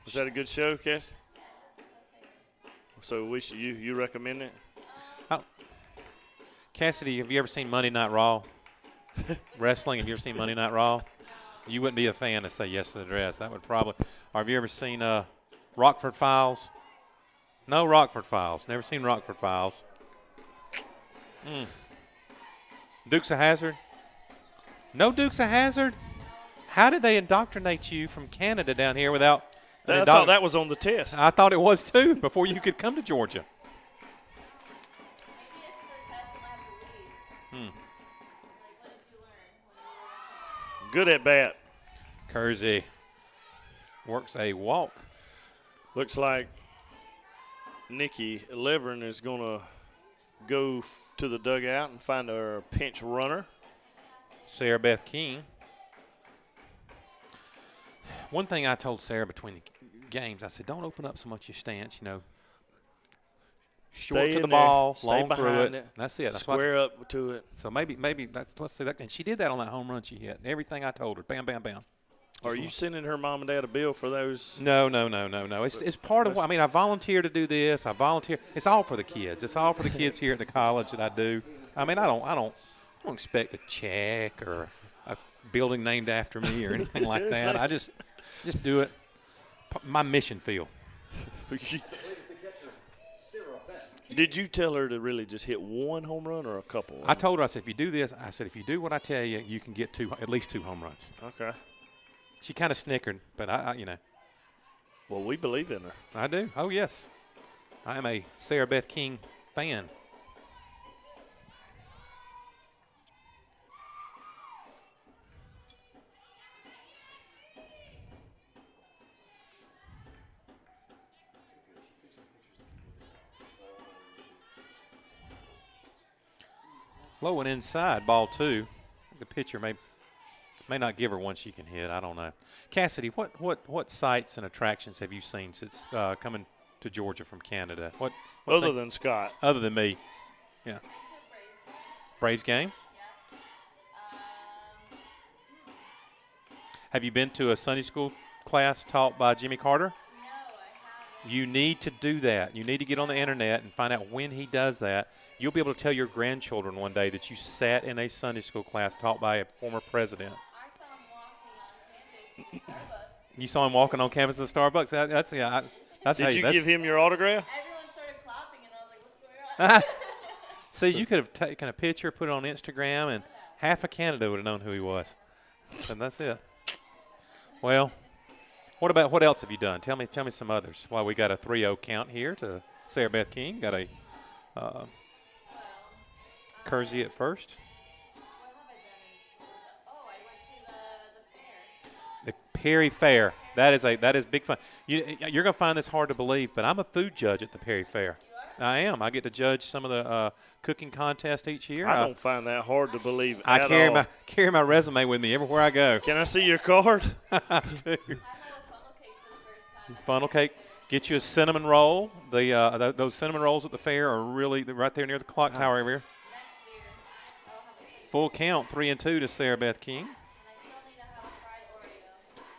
Was that a good show, Cassidy? So you recommend it? Cassidy, have you ever seen Monday Night Raw? Wrestling, have you ever seen Monday Night Raw? You wouldn't be a fan to say Yes to the Dress. That would probably. Or have you ever seen Rockford Files? No Rockford Files. Never seen Rockford Files. Dukes of Hazzard? No Dukes of Hazzard? How did they indoctrinate you from Canada down here without? I thought that was on the test. I thought it was too before you could come to Georgia. Maybe it's the test when I have to leave. Like, what did you learn? Good at bat. Kersey works a walk. Looks like Nikki Levering is going to go to the dugout and find her pinch runner. Sarah Beth King. One thing I told Sarah between the games, I said, don't open up so much your stance, Short Stay to the in there. ball, Stay long through behind it. it. That's it. That's Square up to it. So maybe let's see that. And she did that on that home run she hit. Everything I told her, bam, bam, bam. Are you sending her mom and dad a bill for those? No. It's part of what I volunteer to do this. I volunteer. It's all for the kids. It's all for the kids here at the college that I do. I don't expect a check or a building named after me or anything like that. I just do it. My mission field. Did you tell her to really just hit one home run or a couple? I told her, I said, if you do this, if you do what I tell you, you can get at least 2 home runs. Okay. She kind of snickered, but I. Well, we believe in her. I do. Oh, yes. I am a Sarah Beth King fan. Low and inside, ball 2. The pitcher may not give her one she can hit. I don't know. Cassidy, what sights and attractions have you seen since coming to Georgia from Canada? What Other than Scott. Other than me, yeah. Braves game. Have you been to a Sunday school class taught by Jimmy Carter? No, I haven't. You need to do that. You need to get on the internet and find out when he does that. You'll be able to tell your grandchildren one day that you sat in a Sunday school class taught by a former president. I saw him walking on campus to Starbucks. You saw him walking on campus at Starbucks? That's Did you give him your autograph? Everyone started clapping, and I was like, what's going on? See, you could have taken a picture, put it on Instagram, and half of Canada would have known who he was. And that's it. Well, what else have you done? Tell me some others. Well, we got a 3-0 count here to Sarah Beth King. Got a Kersey at first. What have I done in Georgia? Oh, I went to the fair. The Perry Fair. That is big fun. You're going to find this hard to believe, but I'm a food judge at the Perry Fair. I am. I get to judge some of the cooking contests each year. I don't find that hard to believe I at carry all. carry my resume with me everywhere I go. Can I see your card? I do. I had a funnel cake for the first time. Funnel cake. Get you a cinnamon roll. Those cinnamon rolls at the fair are really right there near the clock tower over here. Next year, I'll have a cake. Full count, 3-2 to Sarah Beth King. And I still need to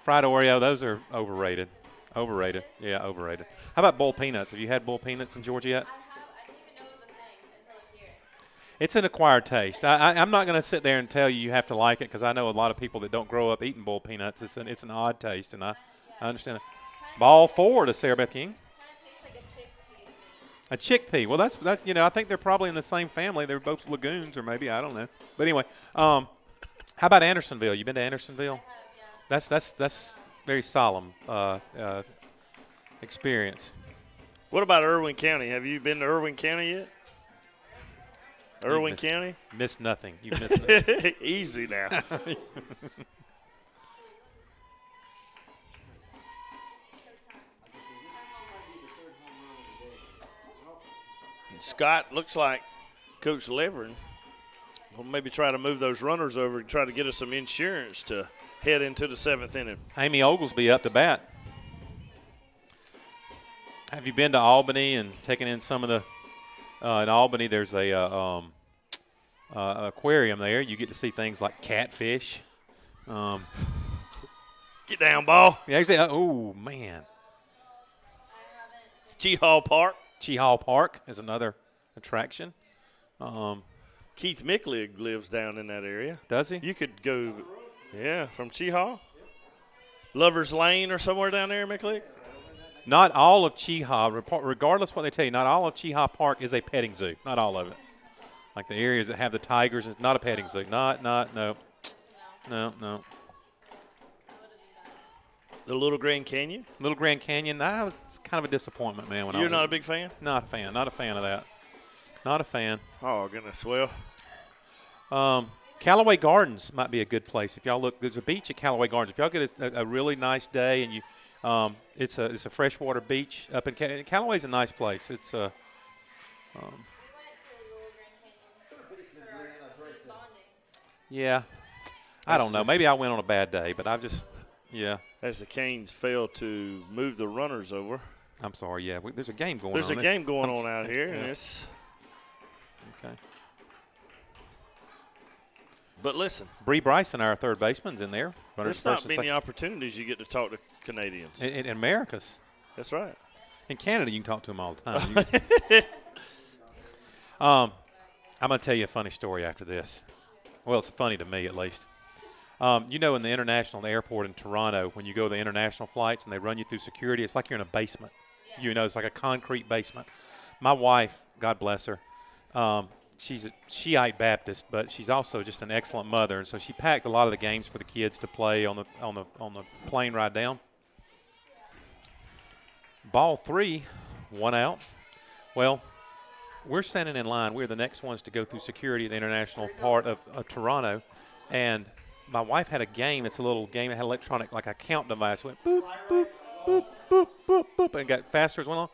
Fried Oreo, those are overrated. Overrated. Yeah, overrated. How about boiled peanuts? Have you had boiled peanuts in Georgia yet? I have. I didn't even know it was a thing until it's here. It's an acquired taste. I'm not going to sit there and tell you have to like it because I know a lot of people that don't grow up eating boiled peanuts. It's an odd taste, and I understand it. Ball four to Sarah Beth King. Kind of tastes like a chickpea to me. A chickpea. Well, that's I think they're probably in the same family. They're both legumes, or maybe I don't know. But anyway, how about Andersonville? You been to Andersonville? I have, yeah. That's very solemn experience. What about Irwin County? Have you been to Irwin County yet? Irwin missed- County? Missed nothing. You've missed nothing. Easy now. I was gonna say, this might be the third home run of the day. Well, Scott, looks like Coach Levering will maybe try to move those runners over and try to get us some insurance to head into the 7th inning. Amy Oglesby up to bat. Have you been to Albany and taken in some of the? In Albany, there's a aquarium there. You get to see things like catfish. Get down, ball. Yeah, oh man, Cheehaw Park. Cheehaw Park is another attraction. Keith Micklig lives down in that area. Does he? You could go, from Cheehaw. Lover's Lane or somewhere down there, Micklig. Not all of Cheehaw, regardless what they tell you, not all of Cheehaw Park is a petting zoo. Not all of it. Like the areas that have the tigers, it's not a petting zoo. No. The Little Grand Canyon. Little Grand Canyon, it's kind of a disappointment, man. You're not a big fan? Not a fan. Not a fan of that. Not a fan. Oh, goodness. Well, Callaway Gardens might be a good place. If y'all look, there's a beach at Callaway Gardens. If y'all get a really nice day and you, it's a freshwater beach up in Callaway's a nice place. It's We went to Little Grand Canyon for bonding. yeah. I don't know. Maybe I went on a bad day, but yeah. as the Canes fail to move the runners over. I'm sorry. Yeah, there's a game going on. There's a game going on out here, and it's. Okay. But listen, Bree Bryson, our third baseman's in there. there's not many opportunities you get to talk to Canadians. In Americus. That's right. In Canada, you can talk to them all the time. I'm going to tell you a funny story after this. Well, it's funny to me, at least. In the international airport in Toronto, when you go to the international flights and they run you through security, it's like you're in a basement. Yeah. It's like a concrete basement. My wife, God bless her, she's a Shiite Baptist, but she's also just an excellent mother, and so she packed a lot of the games for the kids to play on the plane ride down. Ball 3, 1 out. Well, we're standing in line. We're the next ones to go through security at the international part of Toronto, and my wife had a game. It's a little game that had electronic, like a count device. Went boop, boop, boop, boop, boop, boop, and got faster as went on.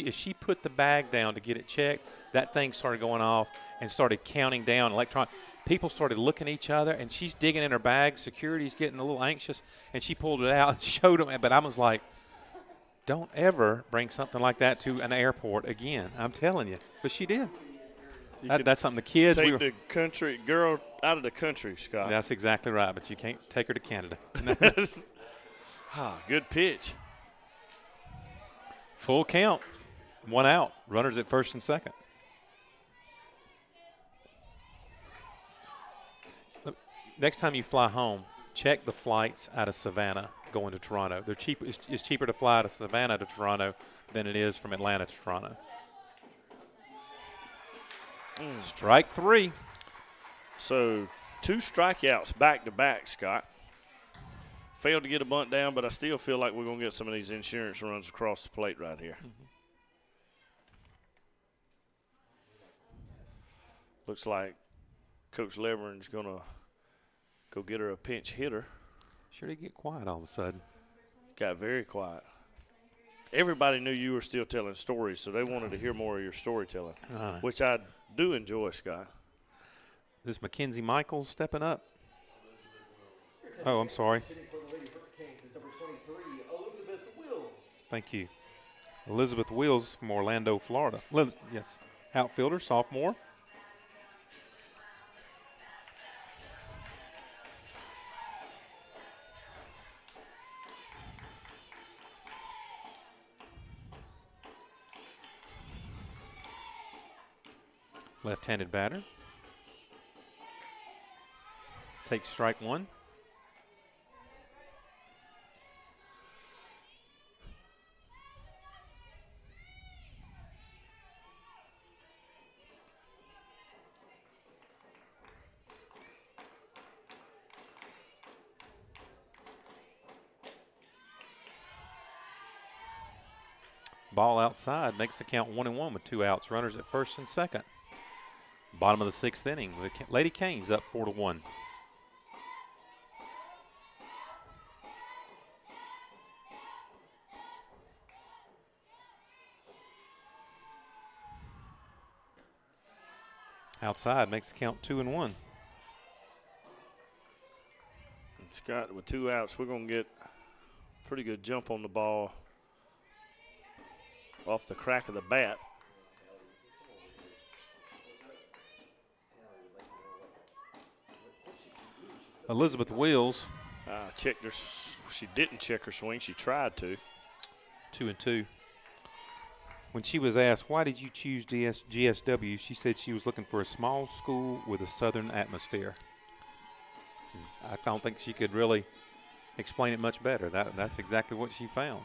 As she put the bag down to get it checked, that thing started going off and started counting down electronic. People started looking at each other, and she's digging in her bag. Security's getting a little anxious, and she pulled it out and showed them. But I was like, don't ever bring something like that to an airport again. I'm telling you. But she did. That's something the kids. Take the country girl out of the country, Scott. That's exactly right, but you can't take her to Canada. Good pitch. Full count, 1 out. Runners at first and second. Next time you fly home, check the flights out of Savannah going to Toronto. They're cheap. It's cheaper to fly to Savannah to Toronto than it is from Atlanta to Toronto. Strike 3. So 2 strikeouts back to back, Scott. Failed to get a bunt down, but I still feel like we're going to get some of these insurance runs across the plate right here. Looks like Coach Leveren's going to go get her a pinch hitter. Sure did get quiet all of a sudden. Got very quiet. Everybody knew you were still telling stories, so they wanted to hear more of your storytelling, which I do enjoy, Scott. Is this Mackenzie Michaels stepping up? Oh, I'm sorry. Thank you. Elizabeth Wills from Orlando, Florida. Yes, outfielder, sophomore. Left-handed batter. Takes strike one. Ball outside makes the count 1-1 with 2 outs. Runners at first and second. Bottom of the 6th inning. The Lady Canes up 4-1. Outside makes the count 2-1. Scott, with 2 outs, we're going to get a pretty good jump on the ball off the crack of the bat. Elizabeth Wills. Checked her. She didn't check her swing. She tried to. 2-2. When she was asked, why did you choose GSW, she said she was looking for a small school with a southern atmosphere. I don't think she could really explain it much better. That's exactly what she found.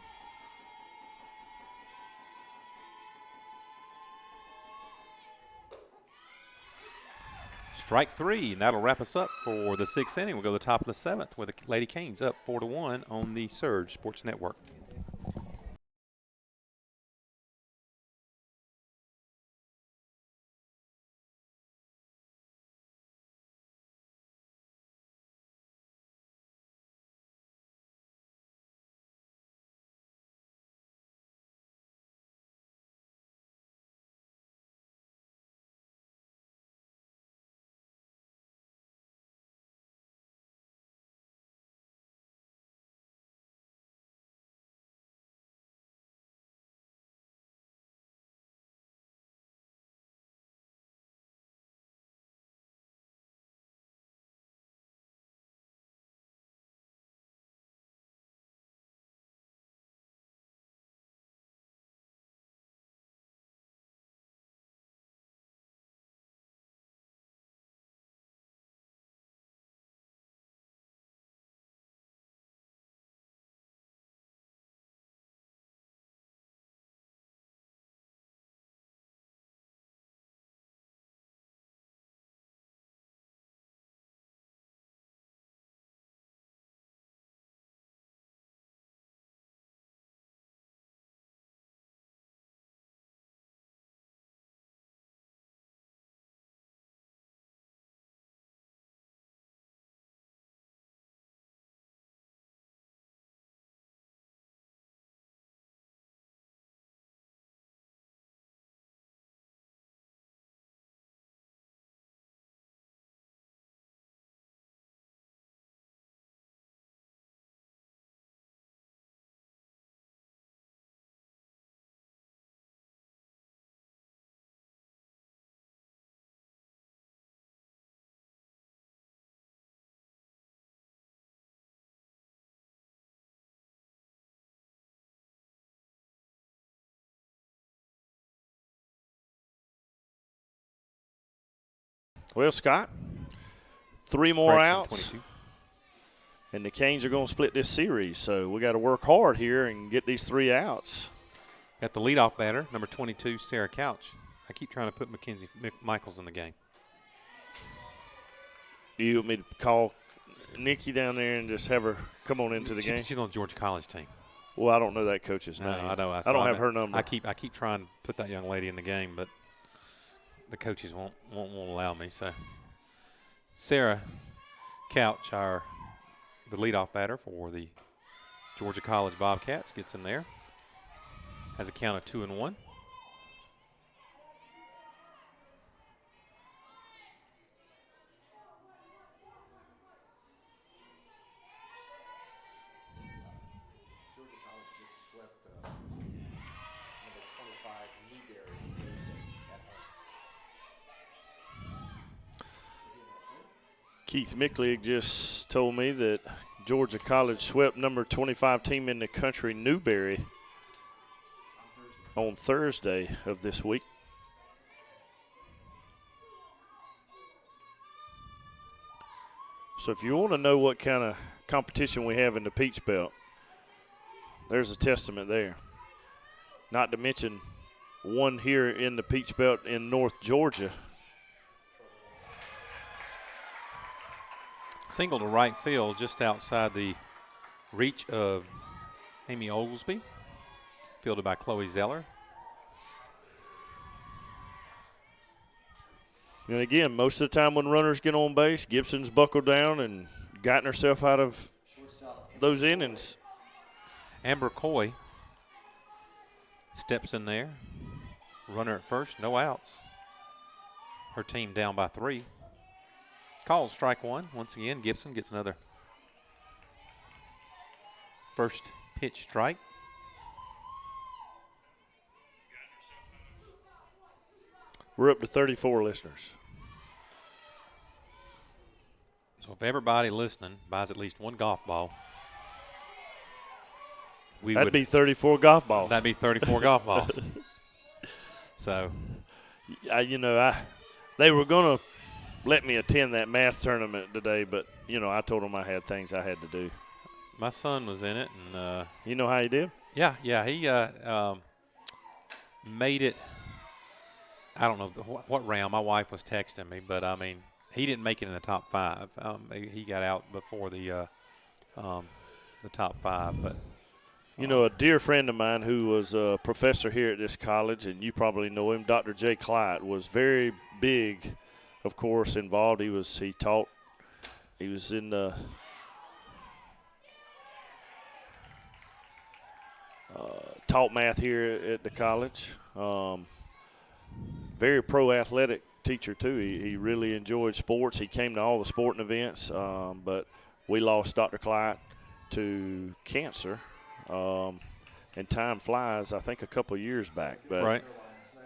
Strike 3, and that'll wrap us up for the 6th inning. We'll go to the top of the 7th with the Lady Canes up 4-1 on the Surge Sports Network. Well, Scott, 3 more Correction, outs, 22. and the Canes are going to split this series. So we got to work hard here and get these 3 outs. Got the leadoff batter, number 22, Sarah Couch. I keep trying to put Mackenzie Michaels in the game. Do you want me to call Nikki down there and just have her come on into the game? She's on the Georgia College team. Well, I don't know that coach's No, name. I know. I don't have her number. I keep trying to put that young lady in the game, but the coaches won't allow me. So Sarah Couch, the leadoff batter for the Georgia College Bobcats, gets in there. Has a count of 2-1. Georgia College just swept number 25 Newberry Thursday at home. Keith Micklig just told me that Georgia College swept number 25 team in the country, Newberry, on Thursday of this week. So if you want to know what kind of competition we have in the Peach Belt, there's a testament there. Not to mention one here in the Peach Belt in North Georgia. Single to right field just outside the reach of Amy Oglesby, fielded by Chloe Zeller. And again, most of the time when runners get on base, Gibson's buckled down and gotten herself out of those innings. Amber Coy steps in there. Runner at first, no outs. Her team down by 3. Called strike 1. Once again, Gibson gets another first pitch strike. We're up to 34 listeners. So if everybody listening buys at least one golf ball, that'd be 34 golf balls. That'd be 34 golf balls. So, they were going to let me attend that math tournament today, but, I told them I had things I had to do. My son was in it. And you know how he did? Yeah, he made it. I don't know what round. My wife was texting me, but, he didn't make it in the top 5. He got out before the top 5. But a dear friend of mine who was a professor here at this college, and you probably know him, Dr. Jay Clyde, was very big, of course, involved. He was in the taught math here at the college. Very pro-athletic teacher, too. He really enjoyed sports. He came to all the sporting events, but we lost Dr. Clyde to cancer. And time flies, I think a couple of years back. But right.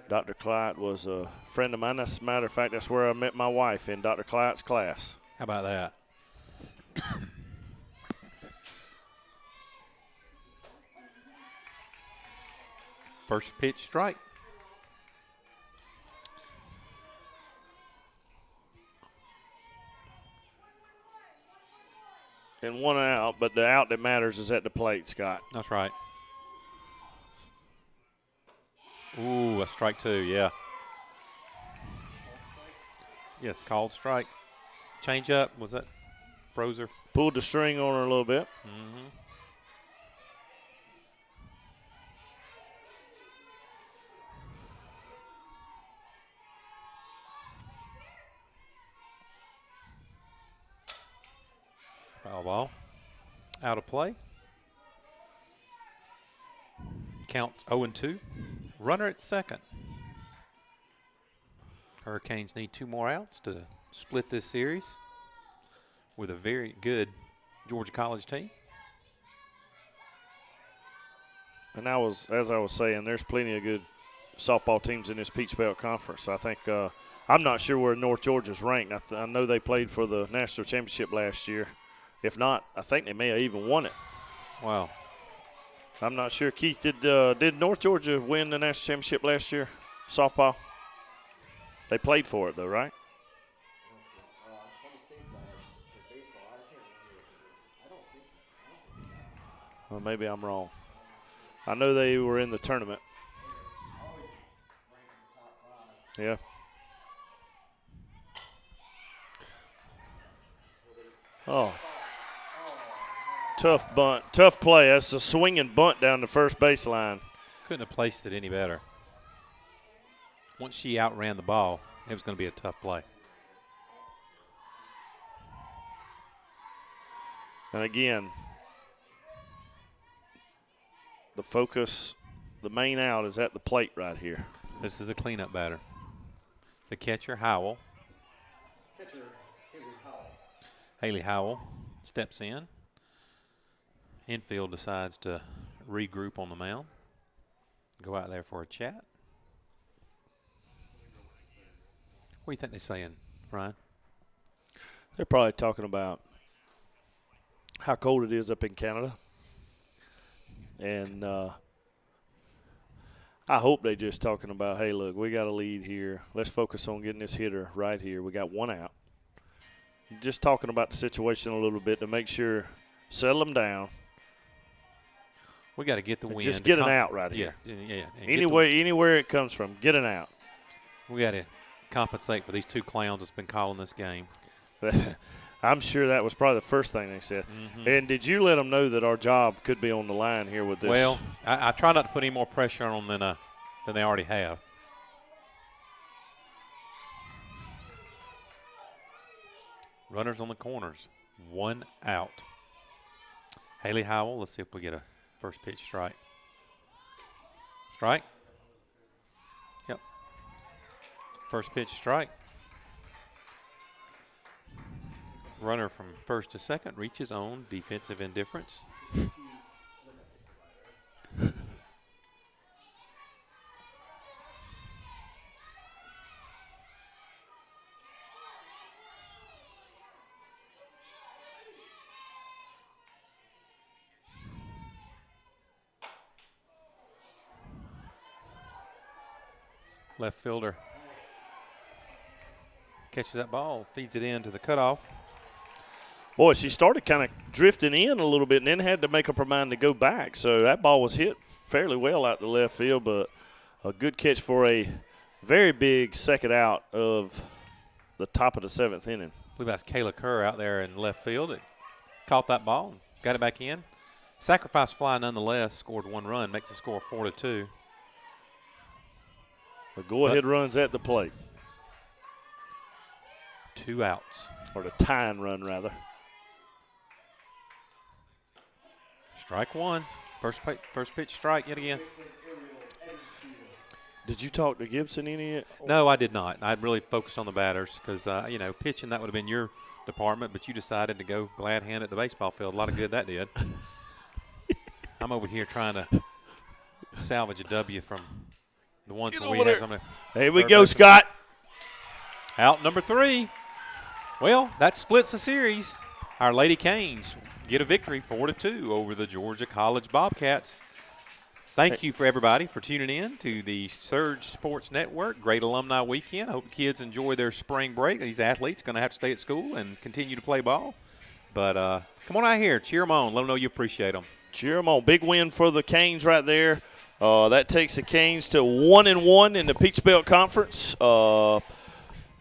Dr. Clyde was a friend of mine. As a matter of fact, that's where I met my wife, in Dr. Clyde's class. How about that? First pitch strike. And one out, but the out that matters is at the plate, Scott. That's right. Ooh, a strike 2, yeah. Yes, called strike. Change up, was that Frozer? Pulled the string on her a little bit. Mm-hmm. Foul ball. Out of play. Count 0-2. Runner at second. Hurricanes need 2 more outs to split this series with a very good Georgia College team. And as I was saying, there's plenty of good softball teams in this Peach Belt Conference. I think I'm not sure where North Georgia's ranked. I know they played for the national championship last year. If not, I think they may have even won it. Wow. I'm not sure. Keith, did North Georgia win the national championship last year, softball? They played for it, though, right? Well, maybe I'm wrong. I know they were in the tournament. Yeah. Oh. Tough bunt. Tough play. That's a swinging bunt down the first baseline. Couldn't have placed it any better. Once she outran the ball, it was going to be a tough play. And again, the focus, the main out is at the plate right here. This is the cleanup batter. The catcher, Howell. Haley Howell steps in. Infield decides to regroup on the mound. Go out there for a chat. What do you think they're saying, Ryan? They're probably talking about how cold it is up in Canada. And I hope they're just talking about, hey, look, we got a lead here. Let's focus on getting this hitter right here. We got 1 out. just talking about the situation a little bit to make sure, settle them down. We got to get the win. Just get an out right Yeah, here. yeah. Anywhere it comes from, get an out. We got to compensate for these two clowns that's been calling this game. I'm sure that was probably the first thing they said. Mm-hmm. And did you let them know that our job could be on the line here with this? Well, I try not to put any more pressure on them than they already have. Runners on the corners. 1 out. Haley Howell, let's see if we get a first pitch strike. Strike. Yep. First pitch strike. Runner from first to second reaches on defensive indifference. Left fielder catches that ball, feeds it into the cutoff. Boy, she started kind of drifting in a little bit and then had to make up her mind to go back. So that ball was hit fairly well out to left field, but a good catch for a very big second out of the top of the 7th inning. I believe that's Kayla Kerr out there in left field. It caught that ball and got it back in. Sacrifice fly nonetheless, scored 1 run, makes the score 4-2. The go-ahead runs at the plate. 2 outs. Or the tying run, rather. Strike 1. First pitch strike yet again. Did you talk to Gibson any? No, I did not. I really focused on the batters because, pitching, that would have been your department, but you decided to go glad hand at the baseball field. A lot of good that did. I'm over here trying to salvage a W from the ones where we have something. Here we go, Scott. Out number 3. Well, that splits the series. Our Lady Canes get a victory 4-2 over the Georgia College Bobcats. Thank you for everybody for tuning in to the Surge Sports Network. Great alumni weekend. I hope the kids enjoy their spring break. These athletes are going to have to stay at school and continue to play ball. But come on out here. Cheer them on. Let them know you appreciate them. Cheer them on. Big win for the Canes right there. That takes the Canes to 1-1 in the Peach Belt Conference.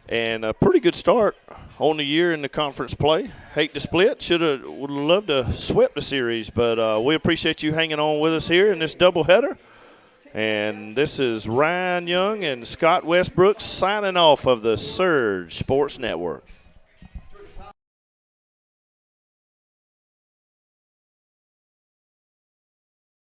And a pretty good start on the year in the conference play. Hate to split. Would have loved to sweep the series, but we appreciate you hanging on with us here in this doubleheader. And this is Ryan Young and Scott Westbrook signing off of the Surge Sports Network.